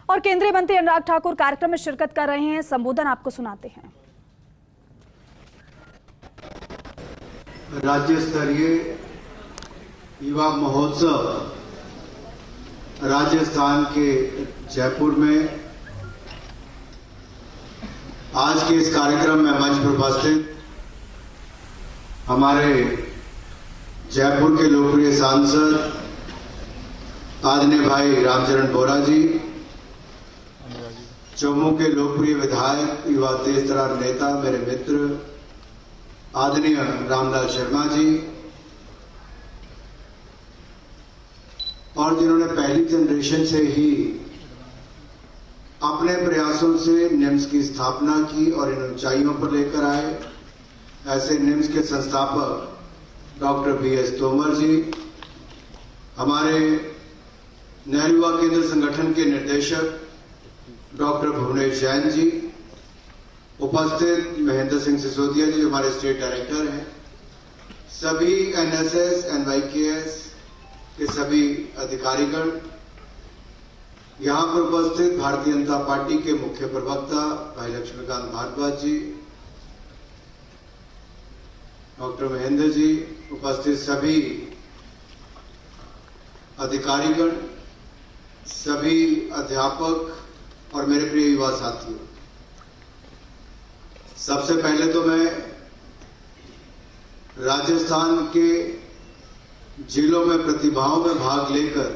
और केंद्रीय मंत्री अनुराग ठाकुर कार्यक्रम में शिरकत कर रहे हैं। संबोधन आपको सुनाते हैं। राज्य स्तरीय युवा महोत्सव राजस्थान के जयपुर में आज के इस कार्यक्रम में मंच पर उपस्थित हमारे जयपुर के लोकप्रिय सांसद आदरणीय भाई रामचरण बोरा जी, जम्मू के लोकप्रिय विधायक युवा तेज तर्रार नेता मेरे मित्र आदरणीय रामलाल शर्मा जी, और जिन्होंने पहली जनरेशन से ही अपने प्रयासों से निम्स की स्थापना की और इन ऊंचाइयों पर लेकर आए, ऐसे निम्स के संस्थापक डॉक्टर BS तोमर जी, हमारे नेहरू युवा केंद्र संगठन के निदेशक डॉक्टर भुवनेश जैन जी, उपस्थित महेंद्र सिंह सिसोदिया जी जो हमारे स्टेट डायरेक्टर हैं, सभी NSS NYKS के सभी अधिकारीगण, यहां पर उपस्थित भारतीय जनता पार्टी के मुख्य प्रवक्ता भाई लक्ष्मीकांत भारद्वाज जी, डॉक्टर महेंद्र जी, उपस्थित सभी अधिकारीगण, सभी अध्यापक और मेरे प्रिय युवा साथियों, सबसे पहले तो मैं राजस्थान के जिलों में प्रतिभाओं में भाग लेकर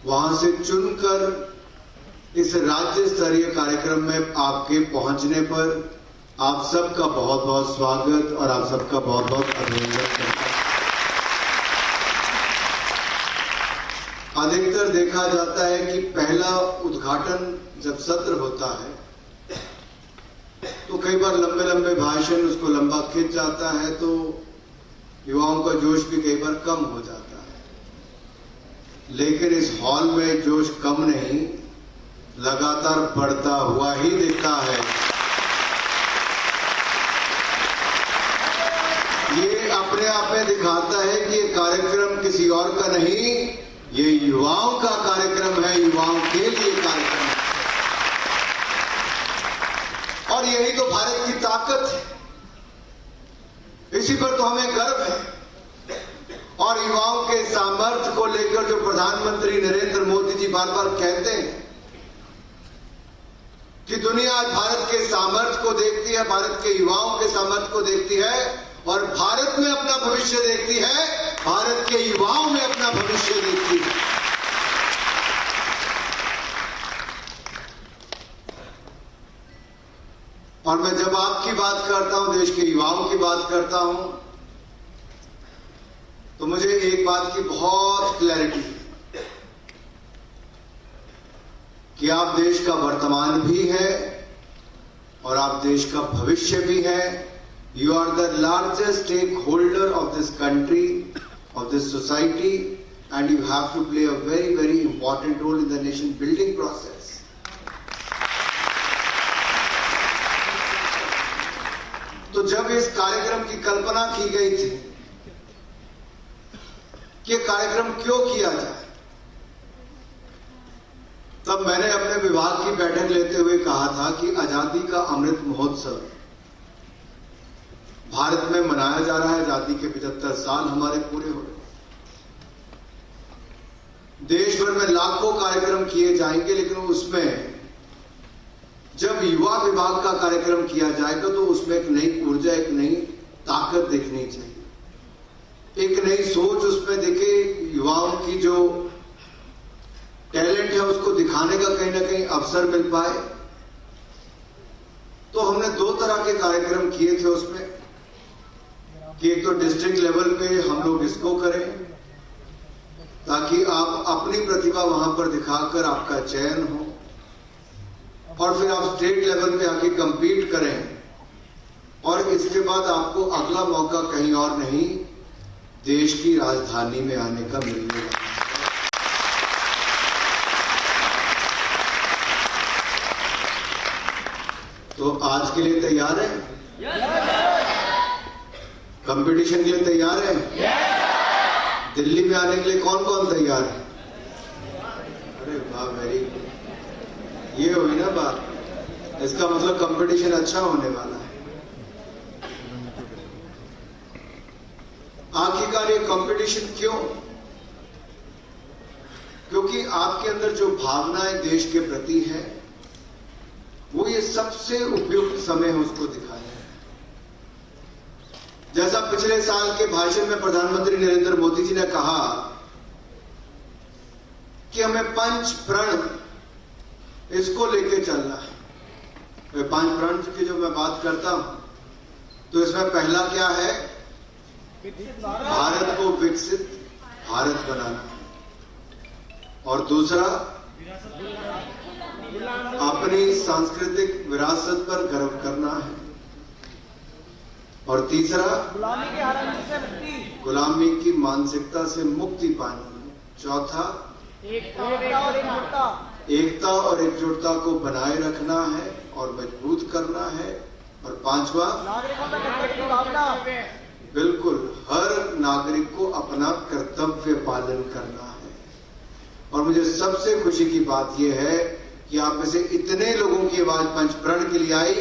वहां से चुनकर इस राज्य स्तरीय कार्यक्रम में आपके पहुंचने पर आप सबका बहुत बहुत स्वागत और आप सबका बहुत बहुत अभिनंदन करता हूं। अधिकतर देखा जाता है कि पहला उद्घाटन जब सत्र होता है तो कई बार लंबे लंबे भाषण उसको लंबा खिंच जाता है, तो युवाओं का जोश भी कई बार कम हो जाता है। लेकिन इस हॉल में जोश कम नहीं, लगातार बढ़ता हुआ ही दिखता है। ये अपने आप में दिखाता है कि ये कार्यक्रम किसी और का नहीं, ये युवाओं का कार्यक्रम है, युवाओं के लिए कार्यक्रम है। और यही तो भारत की ताकत है, इसी पर तो हमें गर्व है। और युवाओं के सामर्थ्य को लेकर जो प्रधानमंत्री नरेंद्र मोदी जी बार बार कहते हैं कि दुनिया आज भारत के सामर्थ्य को देखती है, भारत के युवाओं के सामर्थ्य को देखती है और भारत में अपना भविष्य देखती है, भारत के युवाओं में अपना भविष्य देखती है। और मैं जब आपकी बात करता हूं, देश के युवाओं की बात करता हूं, तो मुझे एक बात की बहुत क्लैरिटी है कि आप देश का वर्तमान भी है और आप देश का भविष्य भी है। You are the largest stakeholder of this country, of this society, and you have to play a very very important role in the nation building process. तो जब इस कार्यक्रम की कल्पना की गई थी कि कार्यक्रम क्यों किया जाए, तब मैंने अपने विभाग की बैठक लेते हुए कहा था कि आजादी का अमृत महोत्सव भारत में मनाया जा रहा है। आजादी के 75 साल हमारे पूरे हो रहे, देश भर में लाखों कार्यक्रम किए जाएंगे, लेकिन उसमें जब युवा विभाग का कार्यक्रम किया जाएगा तो उसमें एक नई ऊर्जा, एक नई ताकत दिखनी चाहिए, एक नई सोच उसमें दिखे, युवाओं की जो टैलेंट है उसको दिखाने का कहीं ना कहीं अवसर मिल पाए। तो हमने दो तरह के कार्यक्रम किए थे उसमें कि एक तो डिस्ट्रिक्ट लेवल पे हम लोग इसको करें ताकि आप अपनी प्रतिभा वहां पर दिखाकर आपका चयन हो, और फिर आप स्टेट लेवल पे आके कंपीट करें, और इसके बाद आपको अगला मौका कहीं और नहीं, देश की राजधानी में आने का मिलेगा। तो आज के लिए तैयार है? कंपटीशन के लिए तैयार है? दिल्ली में आने के लिए कौन कौन तैयार है? अरे वाह, वेरी गुड। ये हुई ना बात, इसका मतलब कंपटीशन अच्छा होने वाला है। आखिरकार ये कंपटीशन क्यों? क्योंकि आपके अंदर जो भावनाएं देश के प्रति है, वो ये सबसे उपयुक्त समय है उसको दिखाया है। जैसा पिछले साल के भाषण में प्रधानमंत्री नरेंद्र मोदी जी ने कहा कि हमें पंच प्रण इसको लेके चलना है। पांच प्रण की जो मैं बात करता हूं तो इसमें पहला क्या है? भारत को विकसित भारत बनाना, और दूसरा अपनी सांस्कृतिक विरासत पर गर्व करना है, और तीसरा गुलामी की मानसिकता से मुक्ति पानी है, चौथा एकता और एकजुटता को बनाए रखना है और मजबूत करना है, और पांचवा बिल्कुल हर नागरिक को अपना कर्तव्य पालन करना है। और मुझे सबसे खुशी की बात यह है कि आप में से इतने लोगों की आवाज पंचप्रण के लिए आई,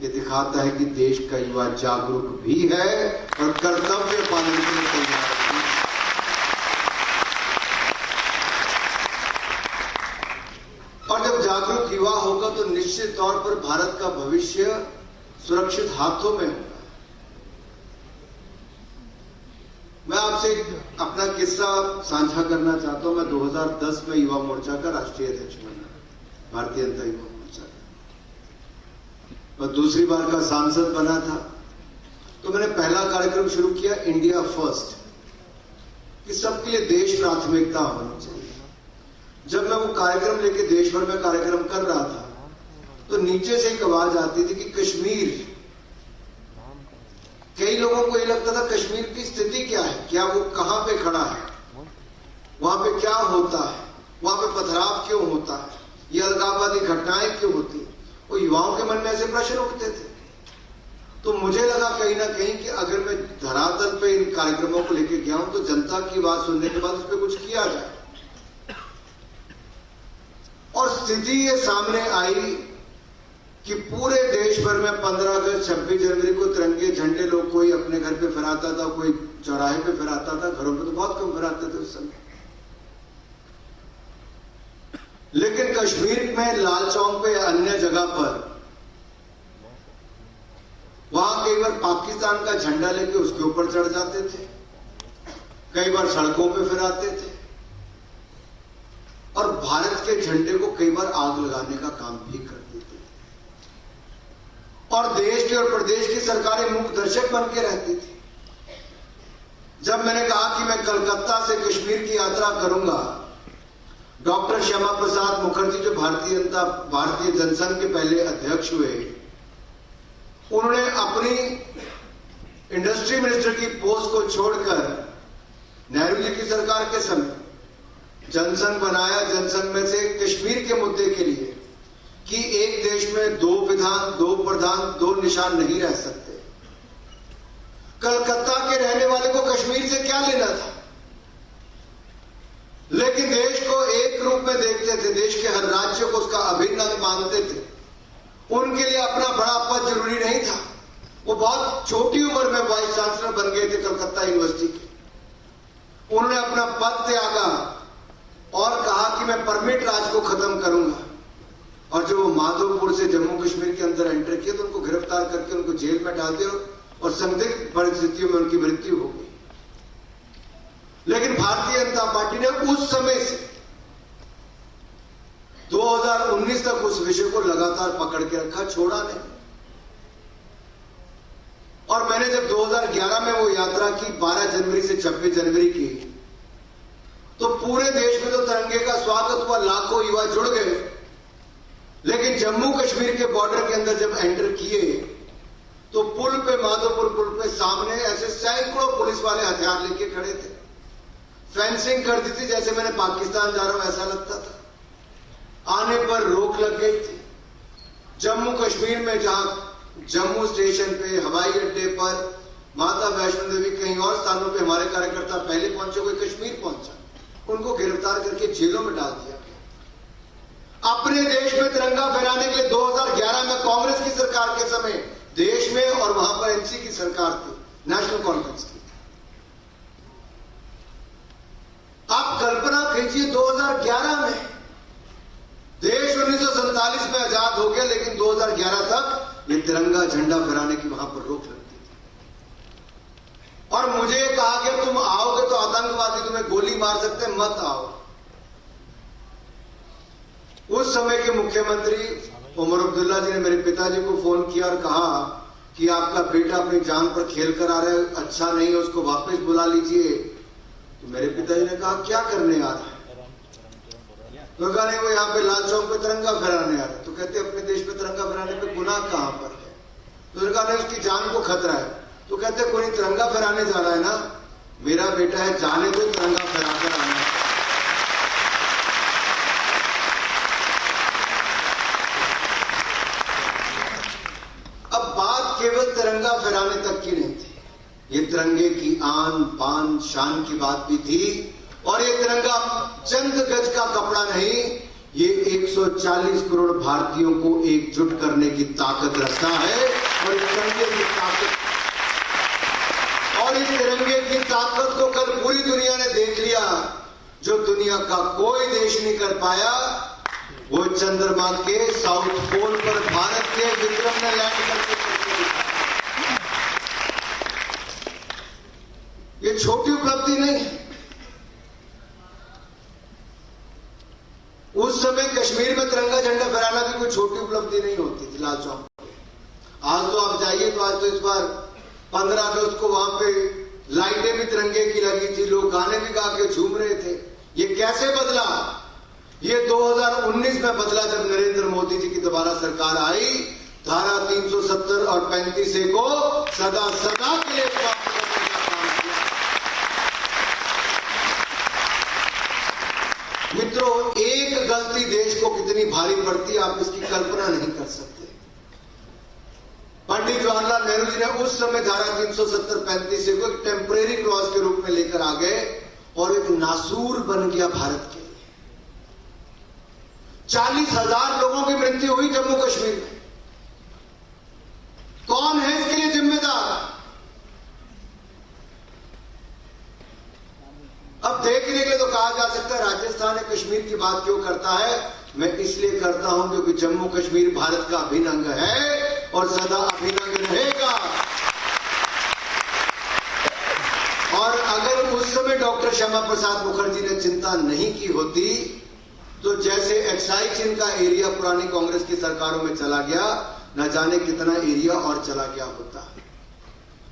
ये दिखाता है कि देश का युवा जागरूक भी है और कर्तव्य पालन के लिए तैयार है। और जब जागरूक युवा होगा तो निश्चित तौर पर भारत का भविष्य सुरक्षित हाथों में होगा। मैं आपसे अपना किस्सा साझा करना चाहता हूं। मैं 2010 में युवा मोर्चा का राष्ट्रीय अध्यक्ष बना, भारतीय जनता युवा मोर्चा का। मैं दूसरी बार का सांसद बना था तो मैंने पहला कार्यक्रम शुरू किया इंडिया फर्स्ट, कि सबके लिए देश प्राथमिकता होनी चाहिए। जब मैं वो कार्यक्रम लेके देश भर में कार्यक्रम कर रहा था तो नीचे से एक आवाज आती थी कि कश्मीर, कई लोगों को ये लगता था कश्मीर की स्थिति क्या है, क्या वो कहां पे खड़ा है, वहां पे क्या होता है, वहां पे पथराव क्यों होता है, ये अलगाववादी घटनाएं क्यों होती है। वो युवाओं के मन में ऐसे प्रश्न उठते थे। तो मुझे लगा कहीं ना कहीं कि अगर मैं धरातल पे इन कार्यक्रमों को लेके गया हूं तो जनता की बात सुनने के बाद उस पर कुछ किया जाए। और स्थिति ये सामने आई कि पूरे देश भर में 15 अगस्त 26 जनवरी को तिरंगे झंडे लोग कोई अपने घर पे फहराता था, कोई चौराहे पे फहराता था, घरों पे तो बहुत कम फहराते थे उस समय। लेकिन कश्मीर में लाल चौक पे या अन्य जगह पर वहां कई बार पाकिस्तान का झंडा लेके उसके ऊपर चढ़ जाते थे, कई बार सड़कों पे फहराते थे, और भारत के झंडे को कई बार आग लगाने का काम भी करते थे। और देश की और प्रदेश की सरकारें मूक दर्शक बन के रहती थी। जब मैंने कहा कि मैं कलकत्ता से कश्मीर की यात्रा करूंगा, डॉक्टर श्यामा प्रसाद मुखर्जी जो भारतीय जनसंघ के पहले अध्यक्ष हुए, उन्होंने अपनी इंडस्ट्री मिनिस्टर की पोस्ट को छोड़कर नेहरू जी की सरकार के समय जनसंघ बनाया। जनसंघ में से कश्मीर के मुद्दे के लिए कि एक देश में 2 विधान, 2 प्रधान, 2 निशान नहीं रह सकते। कलकत्ता के रहने वाले को कश्मीर से क्या लेना था, लेकिन देश को एक रूप में देखते थे, देश के हर राज्य को उसका अभिन्न अंग मानते थे। उनके लिए अपना बड़ा पद जरूरी नहीं था। वो बहुत छोटी उम्र में वाइस चांसलर बन गए थे कलकत्ता यूनिवर्सिटी के। उन्होंने अपना पद त्यागा और कहा कि मैं परमिट राज को खत्म करूंगा। और जब वो माधोपुर से जम्मू कश्मीर के अंदर एंटर किया तो उनको गिरफ्तार करके उनको जेल में डाल दिया और संदिग्ध परिस्थितियों में उनकी मृत्यु हो गई। लेकिन भारतीय जनता पार्टी ने उस समय से 2019 तक उस विषय को लगातार पकड़ के रखा, छोड़ा नहीं। और मैंने जब 2011 में वो यात्रा की 12 जनवरी से 26 जनवरी की, तो पूरे देश में तो तिरंगे का स्वागत हुआ, लाखों युवा जुड़ गए। लेकिन जम्मू कश्मीर के बॉर्डर के अंदर जब एंटर किए तो पुल पे, माधोपुर पुल पे सामने ऐसे सैकड़ों पुलिस वाले हथियार लेके खड़े थे। फेंसिंग कर दी थी, जैसे मैंने पाकिस्तान जा रहा हूं ऐसा लगता था। आने पर रोक लग गई थी। जम्मू कश्मीर में जहां जम्मू स्टेशन पे, हवाई अड्डे पर, माता वैष्णो देवी, कहीं और स्थानों पे हमारे कार्यकर्ता पहले पहुंचे, कोई कश्मीर पहुंचा, उनको गिरफ्तार करके जेलों में डाल दिया गया। अपने देश में तिरंगा फहराने के लिए 2011 में कांग्रेस की सरकार के समय देश में और वहां पर एनसी की सरकार थी, नेशनल कॉन्फ्रेंस की। आप कल्पना कीजिए 2011 में देश 1947 में आजाद हो गया, लेकिन 2011 तक ये तिरंगा झंडा फहराने की वहां पर रोक लगती थी। और मुझे कहा गया तुम आओगे तो आतंकवादी तुम्हें गोली मार सकते हैं, मत आओ। उस समय के मुख्यमंत्री उमर अब्दुल्ला जी ने मेरे पिताजी को फोन किया और कहा कि आपका बेटा अपनी जान पर खेल कर आ रहा है, अच्छा नहीं है, उसको वापस बुला लीजिए। तो मेरे पिताजी ने कहा क्या करने आ रहा है? तो कहा नहीं, वो यहाँ पे लाल चौक पे तिरंगा फहराने आ रहा है। तो कहते अपने देश में तिरंगा फहराने पे गुनाह कहां पर है? तो कहा नहीं, उसकी जान को खतरा है। तो कहते कोई तिरंगा फहराने जा रहा है ना, मेरा बेटा है, जाने दो, तिरंगा फहरा कर आना। केवल तिरंगा फहराने तक की नहीं थी, ये तिरंगे की आन बान शान की बात भी थी। और ये तिरंगा चंद गज का कपड़ा नहीं, ये 140 करोड़ भारतीयों को एकजुट करने की ताकत रखता है। और इस तिरंगे की ताकत को कल पूरी दुनिया ने देख लिया। जो दुनिया का कोई देश नहीं कर पाया, वो चंद्रमा के साउथ पोल पर भारत के विक्रम ने लैंड करके ये छोटी उपलब्धि नहीं है। उस समय कश्मीर में तिरंगा झंडा फहराना भी कोई छोटी उपलब्धि नहीं होती थी लाल चौक पे। आज तो आप जाइए तो आज तो इस बार 15 अगस्त को वहां पे लाइटें भी तिरंगे की लगी थी, लोग गाने भी गा के झूम रहे थे। ये कैसे बदला? ये 2019 में बदला जब नरेंद्र मोदी जी की दोबारा सरकार आई। धारा 370 और 35 को सदा सदा के लिए समाप्त करने का काम किया। मित्रों, एक गलती देश को कितनी भारी पड़ती आप इसकी कल्पना नहीं कर सकते। पंडित जवाहरलाल नेहरू जी ने उस समय धारा 370-35 को एक टेम्परेरी क्लॉज के रूप में लेकर आ गए और एक नासूर बन गया भारत के लिए। 40,000 लोगों की मृत्यु हुई जम्मू कश्मीर में। कौन है इसके लिए जिम्मेदार? अब देखने के लिए तो कहा जा सकता है राजस्थान कश्मीर की बात क्यों करता है। मैं इसलिए करता हूं क्योंकि जम्मू कश्मीर भारत का अभिन्न अंग है और सदा अभिन्न अंग रहेगा। और अगर उस समय डॉक्टर श्यामा प्रसाद मुखर्जी ने चिंता नहीं की होती तो जैसे एक्साइज इनका एरिया पुरानी कांग्रेस की सरकारों में चला गया, न जाने कितना एरिया और चला गया होता।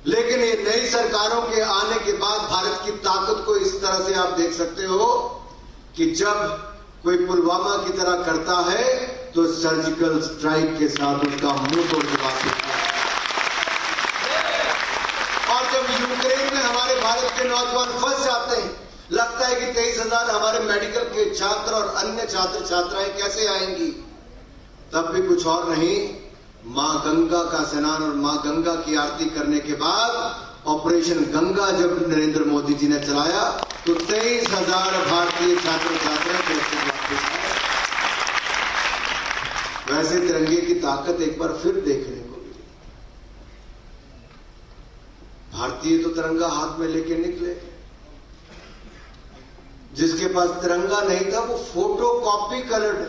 लेकिन ये नई सरकारों के आने के बाद भारत की ताकत को इस तरह से आप देख सकते हो कि जब कोई पुलवामा की तरह करता है तो सर्जिकल स्ट्राइक के साथ उसका मुंह तोड़ जवाब देता है। और जब यूक्रेन में हमारे भारत के नौजवान फंस जाते हैं, लगता है कि 23,000 हमारे मेडिकल के छात्र और अन्य छात्र छात्राएं कैसे आएंगी, तब भी कुछ और नहीं, मां गंगा का स्नान और मां गंगा की आरती करने के बाद ऑपरेशन गंगा जब नरेंद्र मोदी जी ने चलाया तो 23,000 भारतीय छात्र छात्राएं वापस आए। वैसे तिरंगे की ताकत एक बार फिर देखने को मिली। भारतीय तो तिरंगा हाथ में लेके निकले। जिसके पास तिरंगा नहीं था वो फोटो कॉपी कलर्ड,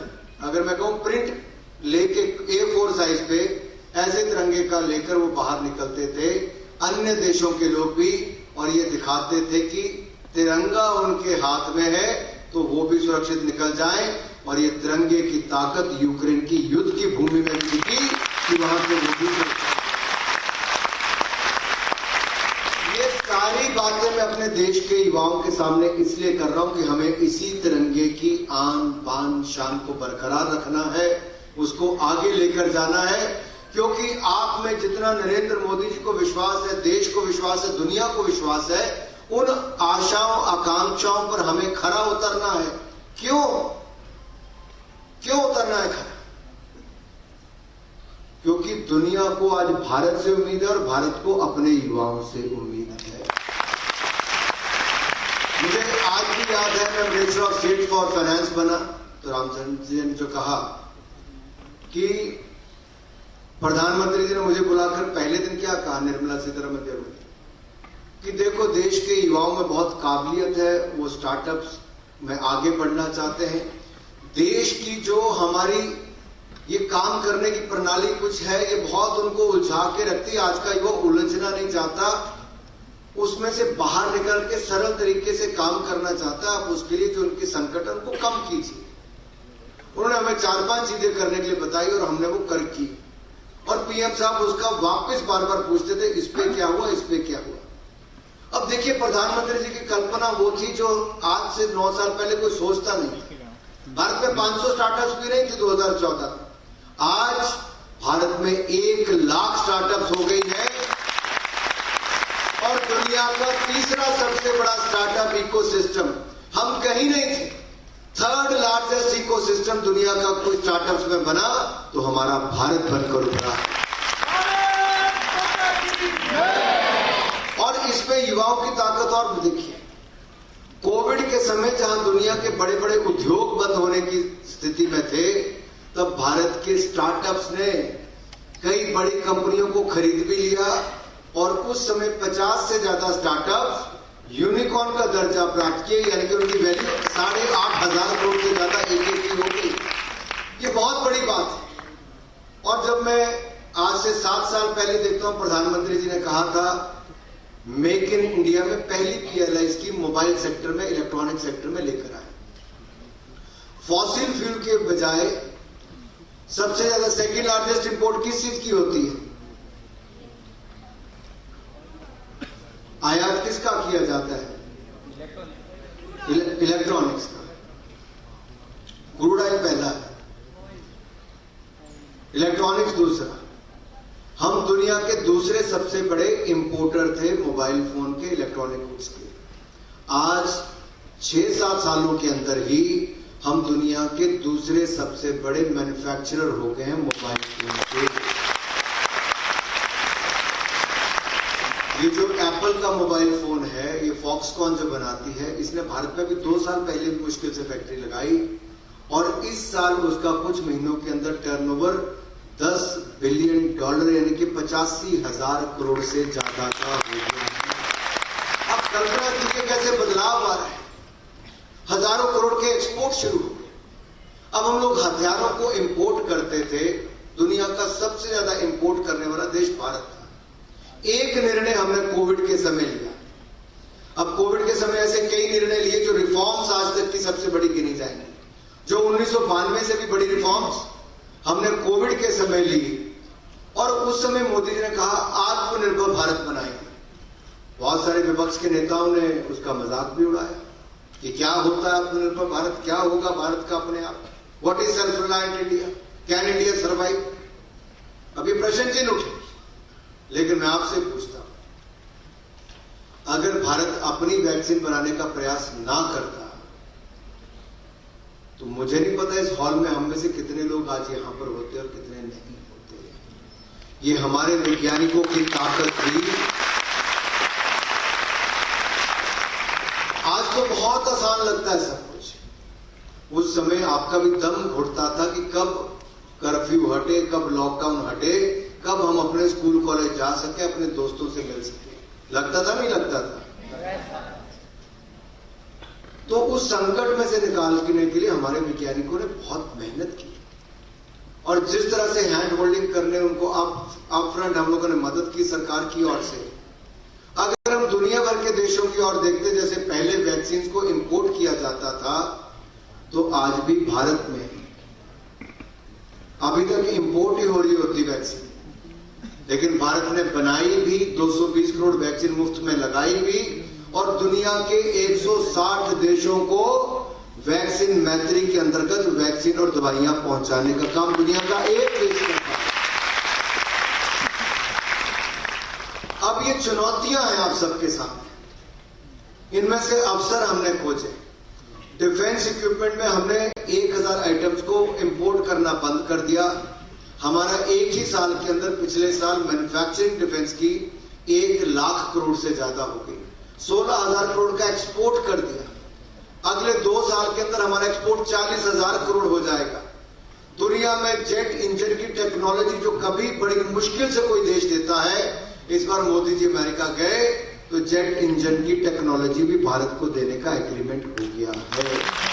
अगर मैं कहूं प्रिंट लेके A4 साइज पे ऐसे तिरंगे का लेकर वो बाहर निकलते थे, अन्य देशों के लोग भी, और ये दिखाते थे कि तिरंगा उनके हाथ में है तो वो भी सुरक्षित निकल जाएं। और ये तिरंगे की ताकत यूक्रेन की युद्ध की भूमि में भी दिखी कि वहां से वो भी। ये सारी बातें मैं अपने देश के युवाओं के सामने इसलिए कर रहा हूं कि हमें इसी तिरंगे की आन बान शान को बरकरार रखना है, उसको आगे लेकर जाना है। क्योंकि आप में जितना नरेंद्र मोदी जी को विश्वास है, देश को विश्वास है, दुनिया को विश्वास है, उन आशाओं आकांक्षाओं पर हमें खरा उतरना है। क्यों उतरना है खरा? क्योंकि दुनिया को आज भारत से उम्मीद है और भारत को अपने युवाओं से उम्मीद है। मुझे आज भी याद है, मैं minister of state for finance बना तो रामचंद्र जी ने जो कहा कि प्रधानमंत्री जी ने मुझे बुलाकर पहले दिन क्या कहा, निर्मला सीतारमण जी कि देखो देश के युवाओं में बहुत काबिलियत है, वो स्टार्टअप्स में आगे बढ़ना चाहते हैं। देश की जो हमारी ये काम करने की प्रणाली कुछ है, ये बहुत उनको उलझा के रखती है। आज का युवा उलझना नहीं चाहता, उसमें से बाहर निकल के सरल तरीके से काम करना चाहता है। आप उसके लिए जो उनकी संकट है उनको कम कीजिए। उन्होंने हमें 4-5 चीजें करने के लिए बताई और हमने वो कर की। और पीएम साहब उसका वापस बार बार पूछते थे, इस पे क्या हुआ, इस पे क्या हुआ। अब देखिए, प्रधानमंत्री जी की कल्पना वो थी जो आज से 9 साल पहले कोई सोचता नहीं। भारत में 500 स्टार्टअप्स भी नहीं थे 2014 में। आज भारत में 1 लाख स्टार्टअप्स हो गई है और दुनिया का तीसरा सबसे बड़ा स्टार्टअप इकोसिस्टम। हम कहीं नहीं थे, 3rd लार्जेस्ट इकोसिस्टम दुनिया का कोई स्टार्टअप्स में बना तो हमारा भारत बनकर उभरा है। और इसमें युवाओं की ताकत और देखिए, कोविड के समय जहां दुनिया के बड़े बड़े उद्योग बंद होने की स्थिति में थे, तब भारत के स्टार्टअप्स ने कई बड़ी कंपनियों को खरीद भी लिया और उस समय 50 से ज्यादा स्टार्टअप्स यूनिकॉर्न का दर्जा प्राप्त किए, यानी कि उनकी वैल्यू 8,500 करोड़ से ज्यादा एक की हो गई। ये बहुत बड़ी बात है। और जब मैं आज से 7 साल पहले देखता हूं, प्रधानमंत्री जी ने कहा था मेक इन इंडिया में पहली PLI स्कीम मोबाइल सेक्टर में, इलेक्ट्रॉनिक सेक्टर में लेकर आए। फॉसिल फ्यूल के बजाय सबसे ज्यादा 2nd लार्जेस्ट इंपोर्ट किस चीज की होती है? आयात किसका किया जाता है? इलेक्ट्रॉनिक्स का। क्रूड ऑयल पहला है, इलेक्ट्रॉनिक्स दूसरा। हम दुनिया के दूसरे सबसे बड़े इंपोर्टर थे मोबाइल फोन के, इलेक्ट्रॉनिक गुड्स के। आज 6-7 सालों के अंदर ही हम दुनिया के दूसरे सबसे बड़े मैन्युफैक्चरर हो गए हैं मोबाइल फोन के। ये जो एप्पल का मोबाइल फोन है, ये फॉक्सकॉन जो बनाती है, इसने भारत में भी 2 साल पहले भी मुश्किल से फैक्ट्री लगाई और इस साल उसका कुछ महीनों के अंदर टर्नओवर $10 बिलियन यानी कि 85,000 करोड़ से ज्यादा का हो गया। अब कल्पना कीजिए कैसे बदलाव आ रहा है। हजारों करोड़ के एक्सपोर्ट शुरू हो गए। अब हम लोग हथियारों को इंपोर्ट करते थे, दुनिया का सबसे ज्यादा इंपोर्ट करने वाला देश भारत था। एक निर्णय हमने कोविड के समय लिया। अब कोविड के समय ऐसे कई निर्णय लिए जो रिफॉर्म्स आज तक की सबसे बड़ी गिनी जाएंगी, जो 1992 से भी बड़ी रिफॉर्म्स हमने कोविड के समय ली। और उस समय मोदी जी ने कहा आत्मनिर्भर भारत बनाएंगे। बहुत सारे विपक्ष के नेताओं ने उसका मजाक भी उड़ाया कि क्या होता है आत्मनिर्भर भारत, क्या होगा भारत का अपने आप, what is self reliant India, can India survive. अभी प्रश्न चिन्ह उठे। लेकिन मैं आपसे पूछता हूं, अगर भारत अपनी वैक्सीन बनाने का प्रयास ना करता तो मुझे नहीं पता इस हॉल में हम में से कितने लोग आज यहां पर होते और कितने नहीं होते। ये हमारे वैज्ञानिकों की ताकत थी। आज तो बहुत आसान लगता है सब कुछ, उस समय आपका भी दम घुटता था कि कब कर्फ्यू हटे, कब लॉकडाउन हटे, कब हम अपने स्कूल कॉलेज जा सके, अपने दोस्तों से मिल सके। लगता था नहीं लगता था? तो उस संकट में से निकालने के लिए हमारे वैज्ञानिकों ने बहुत मेहनत की और जिस तरह से हैंड होल्डिंग करने उनको अप फ्रंट हम लोगों ने मदद की सरकार की ओर से। अगर हम दुनिया भर के देशों की ओर देखते, जैसे पहले वैक्सीन को इंपोर्ट किया जाता था, तो आज भी भारत में अभी तक इंपोर्ट ही हो रही होती वैक्सीन। लेकिन भारत ने बनाई भी, 220 करोड़ वैक्सीन मुफ्त में लगाई भी और दुनिया के 160 देशों को वैक्सीन मैत्री के अंतर्गत वैक्सीन और दवाइयां पहुंचाने का काम दुनिया का एक देश करता है। अब ये चुनौतियां हैं आप सबके सामने, इनमें से अवसर हमने खोजे। डिफेंस इक्विपमेंट में हमने 1000 आइटम्स को इंपोर्ट करना बंद कर दिया। हमारा एक ही साल के अंदर पिछले साल मैन्युफैक्चरिंग डिफेंस की 1 लाख करोड़ से ज्यादा हो गई। 16,000 करोड़ का एक्सपोर्ट कर दिया। अगले 2 साल के अंदर हमारा एक्सपोर्ट 40,000 करोड़ हो जाएगा। दुनिया में जेट इंजन की टेक्नोलॉजी जो कभी बड़ी मुश्किल से कोई देश देता है, इस बार मोदी जी अमेरिका गए तो जेट इंजन की टेक्नोलॉजी भी भारत को देने का एग्रीमेंट हो गया है।